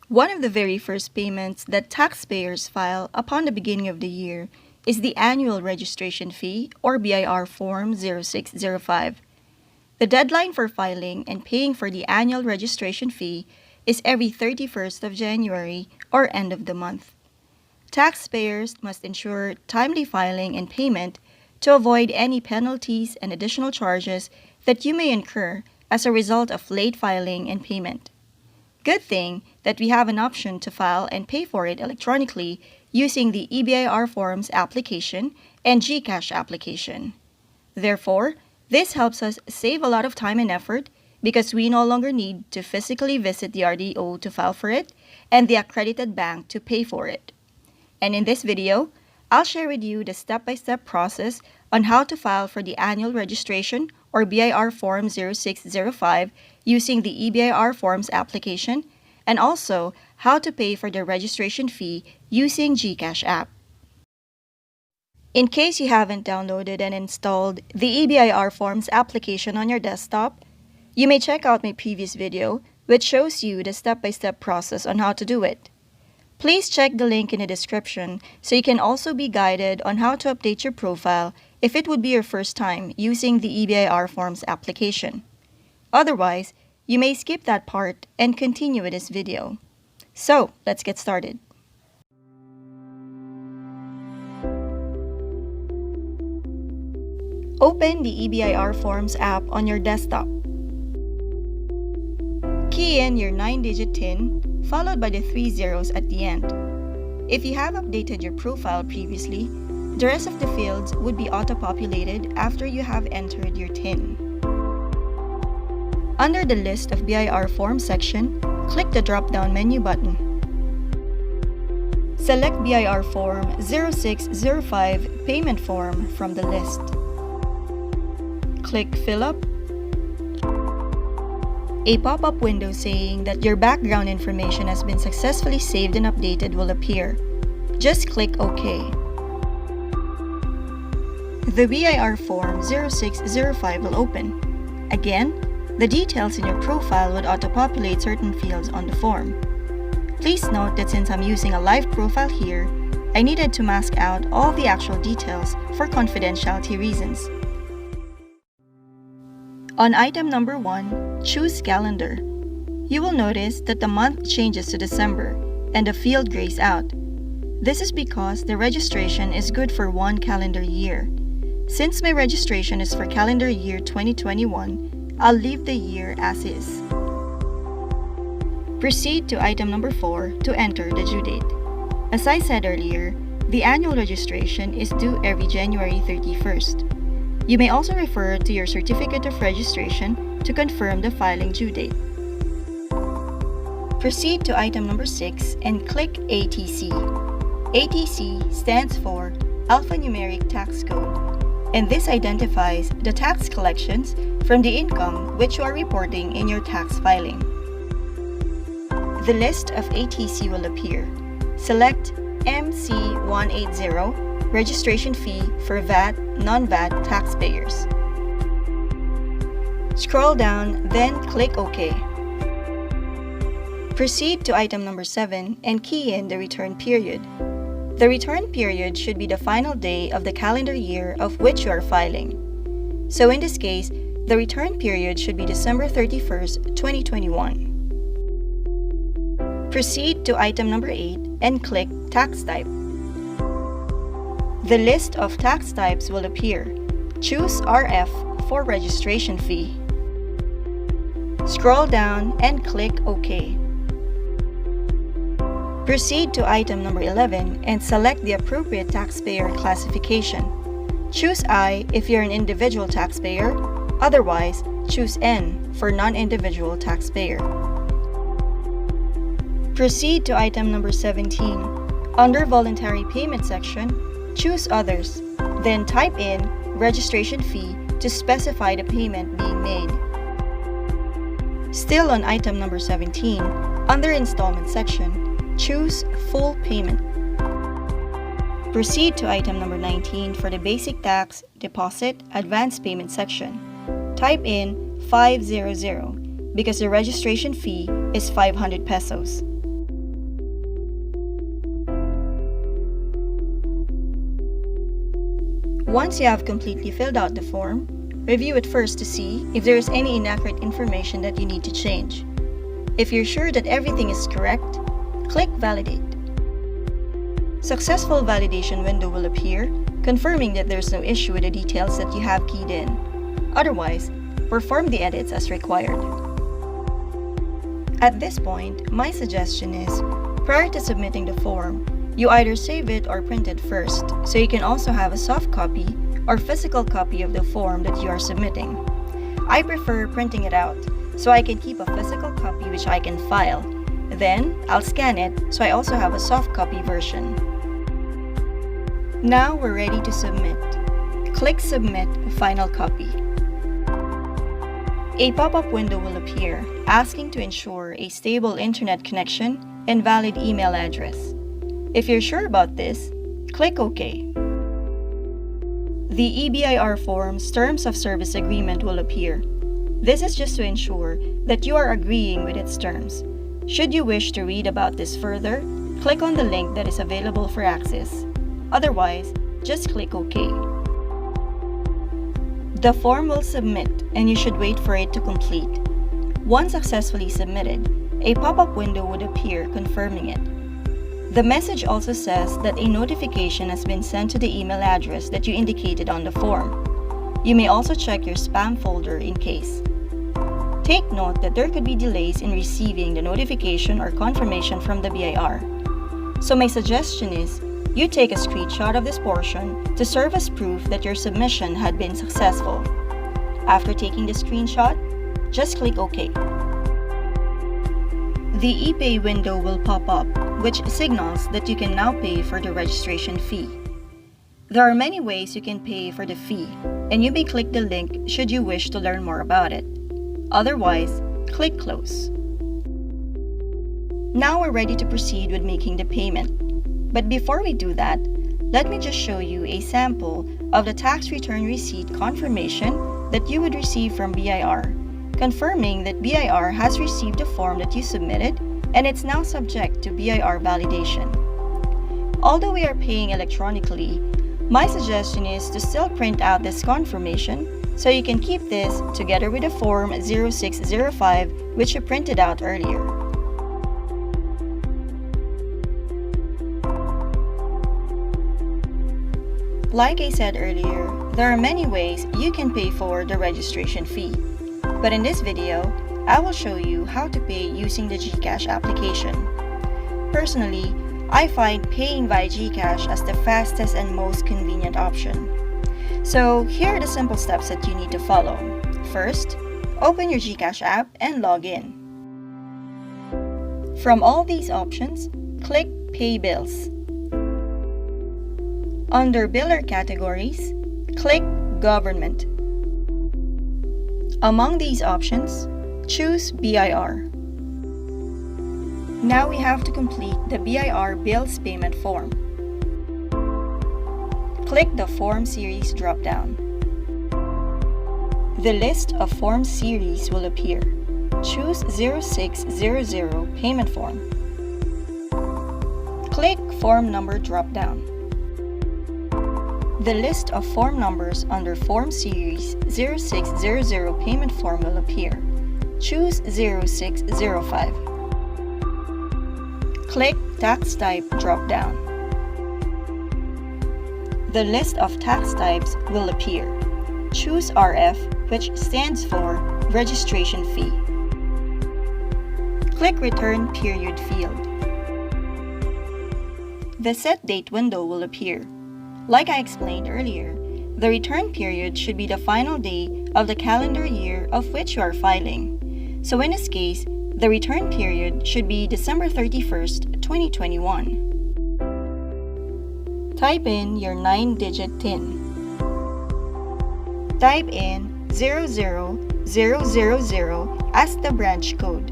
One of the very first payments that taxpayers file upon the beginning of the year is the annual registration fee, or BIR Form 0605. The deadline for filing and paying for the annual registration fee is every 31st of January or end of the month. Taxpayers must ensure timely filing and payment to avoid any penalties and additional charges that you may incur as a result of late filing and payment. Good thing that we have an option to file and pay for it electronically using the EBIR Forms application and GCash application. Therefore, this helps us save a lot of time and effort because we no longer need to physically visit the RDO to file for it and the accredited bank to pay for it. And in this video, I'll share with you the step-by-step process on how to file for the annual registration or BIR Form 0605 using the EBIR Forms application, and also how to pay for the registration fee using GCash app. In case you haven't downloaded and installed the EBIR Forms application on your desktop, you may check out my previous video which shows you the step-by-step process on how to do it. Please check the link in the description so you can also be guided on how to update your profile if it would be your first time using the EBIR Forms application. Otherwise, you may skip that part and continue with this video. So, let's get started. Open the EBIR Forms app on your desktop. Key in your 9-digit TIN followed by the 3 zeros at the end. If you have updated your profile previously, the rest of the fields would be auto-populated after you have entered your TIN. Under the List of BIR Forms section, click the drop-down menu button. Select BIR Form 0605 Payment Form from the list. Click Fill Up. A pop-up window saying that your background information has been successfully saved and updated will appear. Just click OK. The BIR Form 0605 will open. Again, the details in your profile would auto-populate certain fields on the form. Please note that since I'm using a live profile here, I needed to mask out all the actual details for confidentiality reasons. On item number 1, choose Calendar. You will notice that the month changes to December and the field grays out. This is because the registration is good for 1 calendar year. Since my registration is for calendar year 2021, I'll leave the year as is. Proceed to item number 4 to enter the due date. As I said earlier, the annual registration is due every January 31st. You may also refer to your certificate of registration to confirm the filing due date. Proceed to item number 6 and click ATC. ATC stands for Alphanumeric Tax Code, and this identifies the tax collections from the income which you are reporting in your tax filing. The list of ATC will appear. Select MC180 Registration Fee for VAT, non-VAT taxpayers. Scroll down, then click OK. Proceed to item number 7 and key in the return period. The return period should be the final day of the calendar year of which you are filing. So in this case, the return period should be December 31st, 2021. Proceed to item number 8 and click Tax Type. The list of tax types will appear. Choose RF for registration fee. Scroll down and click OK. Proceed to item number 11 and select the appropriate taxpayer classification. Choose I if you're an individual taxpayer, otherwise choose N for non-individual taxpayer. Proceed to item number 17. Under Voluntary Payment section, choose Others, then type in registration fee to specify the payment being made. Still on item number 17, under Installment section, choose Full Payment. Proceed to item number 19 for the Basic Tax, Deposit, Advance Payment section. Type in 500 because the registration fee is 500 pesos. Once you have completely filled out the form, review it first to see if there is any inaccurate information that you need to change. If you're sure that everything is correct, click Validate. Successful validation window will appear, confirming that there's no issue with the details that you have keyed in. Otherwise, perform the edits as required. At this point, my suggestion is, prior to submitting the form, you either save it or print it first, so you can also have a soft copy or physical copy of the form that you are submitting. I prefer printing it out, so I can keep a physical copy which I can file. Then, I'll scan it, so I also have a soft copy version. Now we're ready to submit. Click Submit Final Copy. A pop-up window will appear, asking to ensure a stable internet connection and valid email address. If you're sure about this, click OK. The EBIR Forms Terms of Service Agreement will appear. This is just to ensure that you are agreeing with its terms. Should you wish to read about this further, click on the link that is available for access. Otherwise, just click OK. The form will submit and you should wait for it to complete. Once successfully submitted, a pop-up window would appear confirming it. The message also says that a notification has been sent to the email address that you indicated on the form. You may also check your spam folder in case. Take note that there could be delays in receiving the notification or confirmation from the BIR. So my suggestion is, you take a screenshot of this portion to serve as proof that your submission had been successful. After taking the screenshot, just click OK. The ePay window will pop up, which signals that you can now pay for the registration fee. There are many ways you can pay for the fee, and you may click the link should you wish to learn more about it. Otherwise, click Close. Now we're ready to proceed with making the payment. But before we do that, let me just show you a sample of the tax return receipt confirmation that you would receive from BIR, confirming that BIR has received the form that you submitted and it's now subject to BIR validation. Although we are paying electronically, my suggestion is to still print out this confirmation so you can keep this together with the form 0605 which you printed out earlier. Like I said earlier, there are many ways you can pay for the registration fee. But in this video, I will show you how to pay using the GCash application. Personally, I find paying via GCash as the fastest and most convenient option. So here are the simple steps that you need to follow. First, open your GCash app and log in. From all these options, click Pay Bills. Under Biller categories, click Government. Among these options, choose BIR. Now we have to complete the BIR Bills Payment form. Click the Form Series drop-down. The list of form series will appear. Choose 0600 Payment Form. Click Form Number drop-down. The list of form numbers under Form Series 0600 Payment Form will appear. Choose 0605. Click Tax Type drop-down. The list of tax types will appear. Choose RF, which stands for Registration Fee. Click Return Period field. The Set Date window will appear. Like I explained earlier, the return period should be the final day of the calendar year of which you are filing. So in this case, the return period should be December 31st, 2021. Type in your 9-digit TIN. Type in 00000 as the branch code.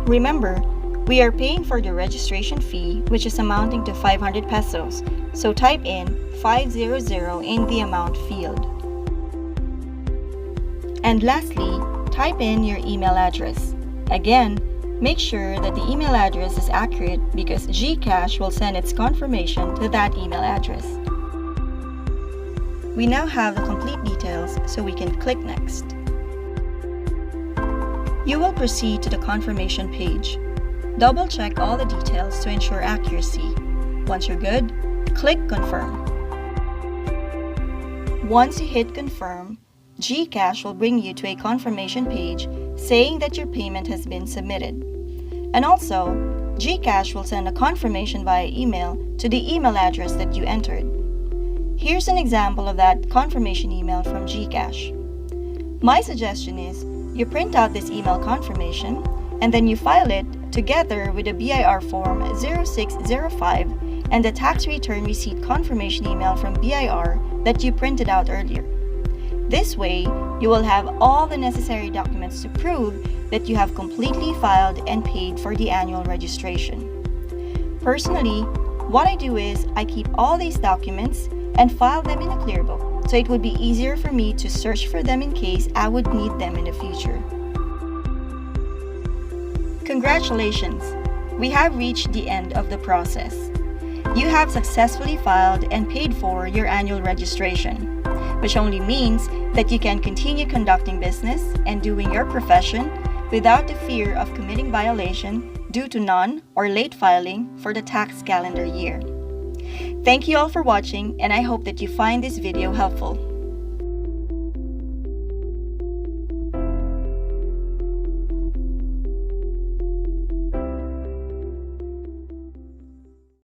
Remember, we are paying for the registration fee, which is amounting to 500 pesos, so type in 500 in the amount field. And lastly, type in your email address. Again, make sure that the email address is accurate because GCash will send its confirmation to that email address. We now have the complete details, so we can click Next. You will proceed to the confirmation page. Double-check all the details to ensure accuracy. Once you're good, click Confirm. Once you hit Confirm, GCash will bring you to a confirmation page saying that your payment has been submitted. And also, GCash will send a confirmation via email to the email address that you entered. Here's an example of that confirmation email from GCash. My suggestion is you print out this email confirmation and then you file it together with the BIR Form 0605 and the tax return receipt confirmation email from BIR that you printed out earlier. This way, you will have all the necessary documents to prove that you have completely filed and paid for the annual registration. Personally, what I do is I keep all these documents and file them in a clear book, so it would be easier for me to search for them in case I would need them in the future. Congratulations! We have reached the end of the process. You have successfully filed and paid for your annual registration, which only means that you can continue conducting business and doing your profession without the fear of committing violation due to non or late filing for the tax calendar year. Thank you all for watching, and I hope that you find this video helpful.